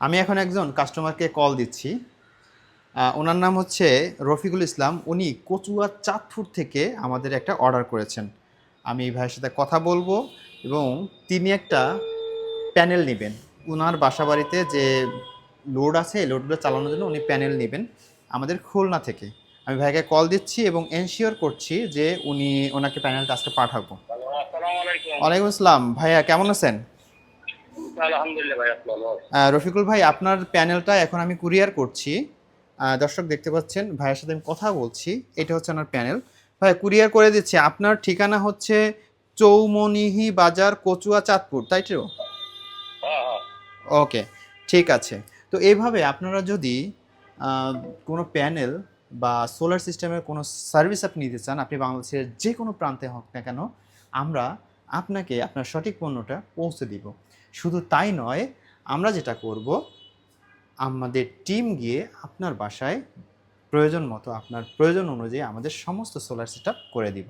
আমি এখন একজন কাস্টমারকে কল দিচ্ছি। ওনার নাম হচ্ছে রফিকুল ইসলাম। উনি কচুয়া চাঁদপুর থেকে আমাদের একটা অর্ডার করেছেন। আমি এই ভাইয়ের সাথে কথা বলবো এবং তিনি একটা প্যানেল নেবেন। উনার বাসাবাড়িতে যে লোড আছে এই লোডগুলো চালানোর জন্য উনি প্যানেল নেবেন আমাদের খুলনা থেকে। আমি ভাইকে কল দিচ্ছি এবং এনশিওর করছি যে ওনাকে প্যানেলটা আজকে পাঠাবো। হ্যালো, আসসালামু আলাইকুম। ওয়ালাইকুম আসসালাম। ভাইয়া কেমন আছেন? আলহামদুলিল্লাহ ভাই, আপনি ভালো আছেন? রফিকুল ভাই, আপনার প্যানেলটা এখন আমি কুরিয়ার করছি। দর্শক দেখতে পাচ্ছেন ভাইয়ের সাথে আমি কথা বলছি। এটা হচ্ছে আমার প্যানেল। ভাই কুরিয়ার করে দিচ্ছি। আপনার ঠিকানা হচ্ছে চৌমনিহি বাজার, কচুয়া, চাঁদপুর, তাই তো? হ্যাঁ, হ্যাঁ। ওকে, ঠিক আছে। তো এইভাবে আপনারা যদি কোনো প্যানেল বা সোলার সিস্টেমের কোনো সার্ভিস আপনি নিতে চান, আপনি বাংলাদেশের যে কোনো প্রান্তে হোক না কেন, আমরা আপনাকে আপনার সঠিক পণ্যটা পৌঁছে দিব। শুধু তাই নয়, আমরা যেটা করব, আমাদের টিম গিয়ে আপনার বাসায় প্রয়োজন মতো আপনার প্রয়োজন অনুযায়ী আমাদের সমস্ত সোলার সেটআপ করে দিব।